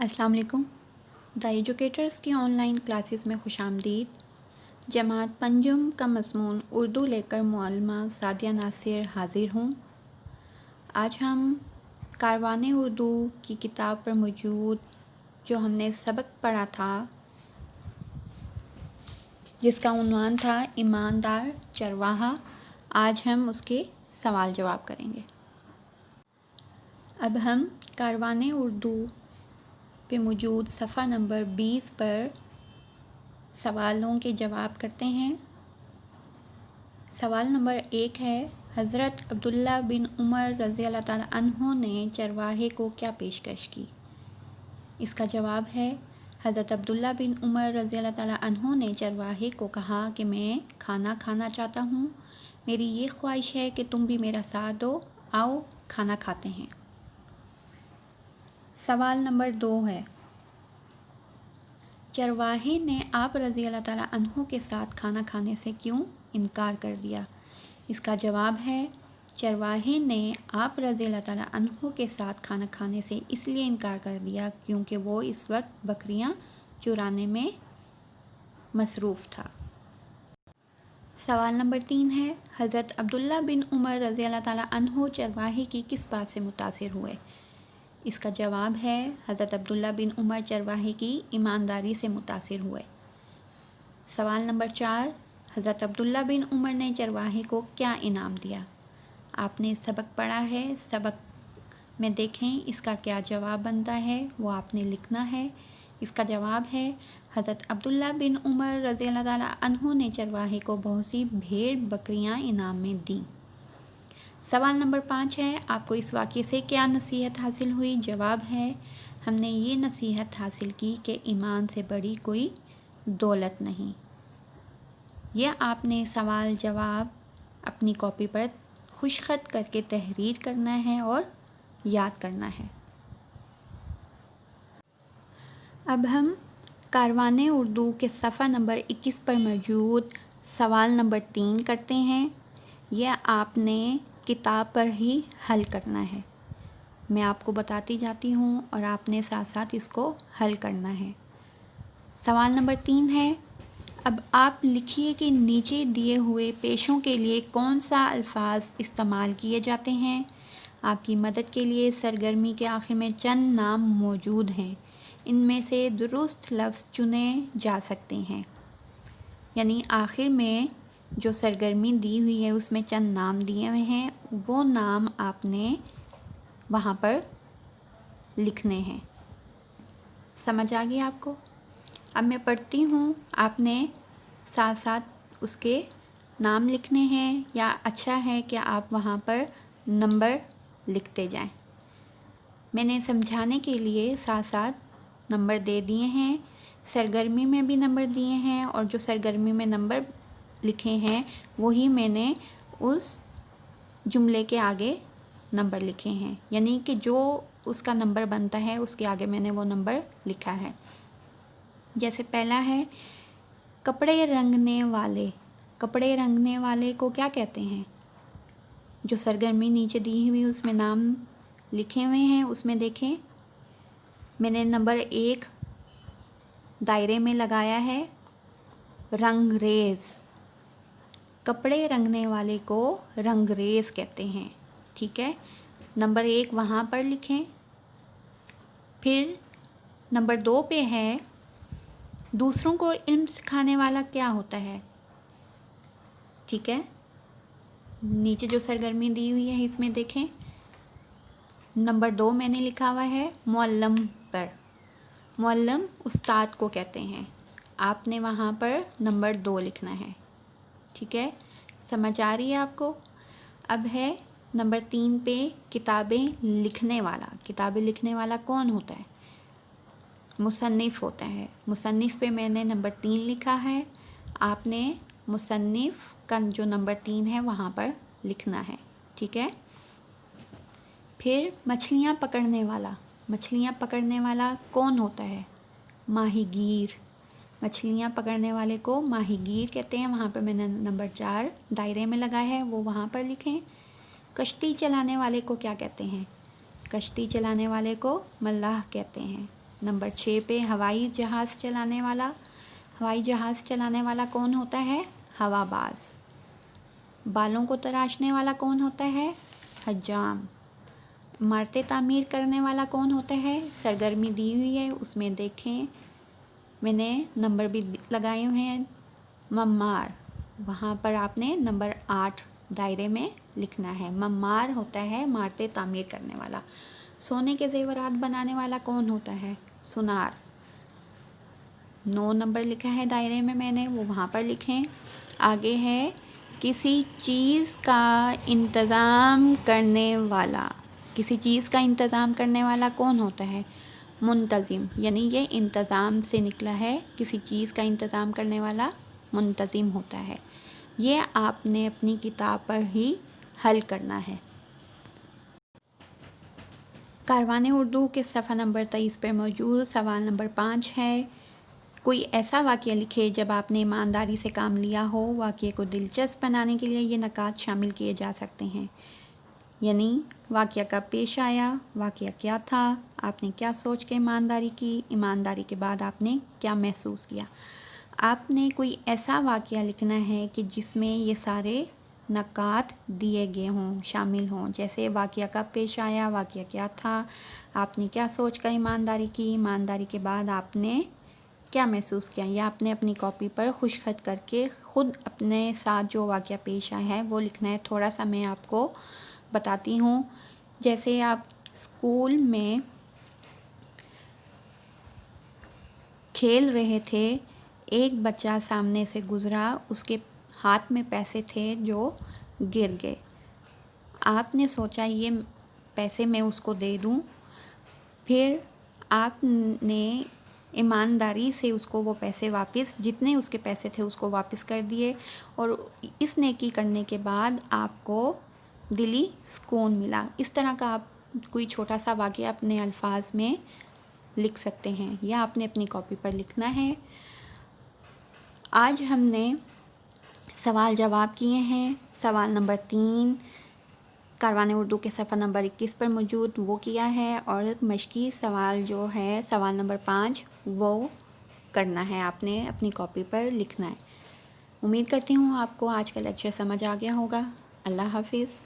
السلام علیکم۔ دا ایجوکیٹرز کی آن لائن کلاسز میں خوش آمدید۔ جماعت پنجم کا مضمون اردو لے کر معلمہ سعدیہ ناصر حاضر ہوں۔ آج ہم کاروان اردو کی کتاب پر موجود جو ہم نے سبق پڑھا تھا، جس کا عنوان تھا ایماندار چرواہا، آج ہم اس کے سوال جواب کریں گے۔ اب ہم کاروان اردو پہ موجود صفحہ نمبر 20 پر سوالوں کے جواب کرتے ہیں۔ سوال نمبر 1 ہے، حضرت عبداللہ بن عمر رضی اللہ تعالیٰ عنہ نے چرواہے کو کیا پیشکش کی؟ اس کا جواب ہے، حضرت عبداللہ بن عمر رضی اللہ تعالیٰ عنہ نے چرواہے کو کہا کہ میں کھانا کھانا چاہتا ہوں، میری یہ خواہش ہے کہ تم بھی میرا ساتھ دو، آؤ کھانا کھاتے ہیں۔ سوال نمبر 2 ہے، چرواہے نے آپ رضی اللہ تعالیٰ عنہ کے ساتھ کھانا کھانے سے کیوں انکار کر دیا؟ اس کا جواب ہے، چرواہے نے آپ رضی اللہ تعالیٰ عنہ کے ساتھ کھانا کھانے سے اس لیے انکار کر دیا کیونکہ وہ اس وقت بکریاں چرانے میں مصروف تھا۔ سوال نمبر 3 ہے، حضرت عبداللہ بن عمر رضی اللہ تعالیٰ عنہ چرواہے کی کس بات سے متاثر ہوئے؟ اس کا جواب ہے، حضرت عبداللہ بن عمر چرواہے کی ایمانداری سے متاثر ہوئے۔ سوال نمبر 4، حضرت عبداللہ بن عمر نے چرواہے کو کیا انعام دیا؟ آپ نے سبق پڑھا ہے، سبق میں دیکھیں اس کا کیا جواب بنتا ہے، وہ آپ نے لکھنا ہے۔ اس کا جواب ہے، حضرت عبداللہ بن عمر رضی اللہ تعالیٰ عنہ نے چرواہے کو بہت سی بھیڑ بکریاں انعام میں دیں۔ سوال نمبر 5 ہے، آپ کو اس واقعے سے کیا نصیحت حاصل ہوئی؟ جواب ہے، ہم نے یہ نصیحت حاصل کی کہ ایمان سے بڑی کوئی دولت نہیں۔ یہ آپ نے سوال جواب اپنی کاپی پر خوش خط کر کے تحریر کرنا ہے اور یاد کرنا ہے۔ اب ہم کاروان اردو کے صفحہ نمبر 21 پر موجود سوال نمبر 3 کرتے ہیں۔ یہ آپ نے کتاب پر ہی حل کرنا ہے، میں آپ کو بتاتی جاتی ہوں اور آپ نے ساتھ ساتھ اس کو حل کرنا ہے۔ سوال نمبر 3 ہے، اب آپ لکھیے کہ نیچے دیے ہوئے پیشوں کے لیے کون سا الفاظ استعمال کیے جاتے ہیں۔ آپ کی مدد کے لیے سرگرمی کے آخر میں چند نام موجود ہیں، ان میں سے درست لفظ چنے جا سکتے ہیں، یعنی آخر میں جو سرگرمی دی ہوئی ہے اس میں چند نام دیے ہوئے ہیں، وہ نام آپ نے وہاں پر لکھنے ہیں۔ سمجھ آ گئی آپ کو؟ اب میں پڑھتی ہوں، آپ نے ساتھ ساتھ اس کے نام لکھنے ہیں، یا اچھا ہے کہ آپ وہاں پر نمبر لکھتے جائیں۔ میں نے سمجھانے کے لیے ساتھ ساتھ نمبر دے دیے ہیں، سرگرمی میں بھی نمبر دیے ہیں، اور جو سرگرمی میں نمبر لکھے ہیں وہی میں نے اس جملے کے آگے نمبر لکھے ہیں، یعنی کہ جو اس کا نمبر بنتا ہے اس کے آگے میں نے وہ نمبر لکھا ہے۔ جیسے پہلا ہے، کپڑے رنگنے والے۔ کپڑے رنگنے والے کو کیا کہتے ہیں؟ جو سرگرمی نیچے دی ہوئی اس میں نام لکھے ہوئے ہیں، اس میں دیکھیں میں نے نمبر 1 دائرے میں لگایا ہے، رنگریز۔ کپڑے رنگنے والے کو رنگریز کہتے ہیں، ٹھیک ہے؟ نمبر 1 وہاں پر لکھیں۔ پھر نمبر 2 پہ ہے، دوسروں کو علم سکھانے والا کیا ہوتا ہے؟ ٹھیک ہے، نیچے جو سرگرمی دی ہوئی ہے اس میں دیکھیں، نمبر 2 میں نے لکھا ہوا ہے معلم پر۔ معلم استاد کو کہتے ہیں، آپ نے وہاں پر نمبر 2 لکھنا ہے، ٹھیک ہے؟ سمجھ آ رہی ہے آپ کو؟ اب ہے نمبر 3 پہ کتابیں لکھنے والا۔ کتابیں لکھنے والا کون ہوتا ہے؟ مصنف ہوتا ہے۔ مصنف پہ میں نے نمبر 3 لکھا ہے، آپ نے مصنف کا جو نمبر 3 ہے وہاں پر لکھنا ہے، ٹھیک ہے؟ پھر مچھلیاں پکڑنے والا۔ مچھلیاں پکڑنے والا کون ہوتا ہے؟ ماہی گیر۔ مچھلیاں پکڑنے والے کو ماہی گیر کہتے ہیں، وہاں پہ میں نے نمبر 4 دائرے میں لگا ہے، وہ وہاں پر لکھیں۔ کشتی چلانے والے کو کیا کہتے ہیں؟ کشتی چلانے والے کو ملاح کہتے ہیں، نمبر 6 پہ ہوائی جہاز چلانے والا. ہوائی جہاز چلانے والا کون ہوتا ہے؟ ہوا باز. بالوں کو تراشنے والا کون ہوتا ہے؟ حجام. عمارتیں تعمیر کرنے والا کون ہوتا ہے؟ سرگرمی دی ہوئی ہے اس میں دیکھیں، میں نے نمبر بھی لگائے ہوئے ہیں. معمار، وہاں پر آپ نے نمبر 8 دائرے میں لکھنا ہے. معمار ہوتا ہے عمارتیں تعمیر کرنے والا. سونے کے زیورات بنانے والا کون ہوتا ہے؟ سونار. 9 نمبر لکھا ہے دائرے میں نے، وہ وہاں پر لکھیں. آگے ہے کسی چیز کا انتظام کرنے والا. کسی چیز کا انتظام کرنے والا کون ہوتا ہے؟ منتظم. یعنی یہ انتظام سے نکلا ہے، کسی چیز کا انتظام کرنے والا منتظم ہوتا ہے. یہ آپ نے اپنی کتاب پر ہی حل کرنا ہے. کاروان اردو کے صفحہ نمبر 23 پر موجود سوال نمبر 5 ہے. کوئی ایسا واقعہ لکھے جب آپ نے ایمانداری سے کام لیا ہو. واقعے کو دلچسپ بنانے کے لیے یہ نکات شامل کیے جا سکتے ہیں. یعنی واقعہ کب پیش آیا، واقعہ کیا تھا، آپ نے کیا سوچ کے ایمانداری کی، ایمانداری کے بعد آپ نے کیا محسوس کیا. آپ نے کوئی ایسا واقعہ لکھنا ہے کہ جس میں یہ سارے نکات دیے گئے ہوں، شامل ہوں. جیسے واقعہ کب پیش آیا، واقعہ کیا تھا، آپ نے کیا سوچ کر ایمانداری کی، ایمانداری کے بعد آپ نے کیا محسوس کیا. یا آپ نے اپنی کاپی پر خوش خط کر کے خود اپنے ساتھ جو واقعہ پیش آیا ہے وہ لکھنا ہے. تھوڑا سا میں آپ کو بتاتی ہوں. جیسے آپ اسکول میں کھیل رہے تھے، ایک بچہ سامنے سے گزرا، اس کے ہاتھ میں پیسے تھے جو گر گئے. آپ نے سوچا یہ پیسے میں اس کو دے دوں. پھر آپ نے ایمانداری سے اس کو وہ پیسے واپس، جتنے اس کے پیسے تھے اس کو واپس کر دیے. اور اس نیکی کرنے کے بعد آپ کو دلی سکون ملا. اس طرح کا آپ کوئی چھوٹا سا واقعہ اپنے الفاظ میں لکھ سکتے ہیں یا آپ نے اپنی کاپی پر لکھنا ہے. آج ہم نے سوال جواب کیے ہیں. سوال نمبر 3 کاروان اردو کے صفحہ نمبر 21 پر موجود وہ کیا ہے، اور مشقی سوال جو ہے سوال نمبر 5 وہ کرنا ہے، آپ نے اپنی کاپی پر لکھنا ہے. امید کرتی ہوں آپ کو آج کا لیکچر سمجھ آ گیا ہوگا. اللہ حافظ.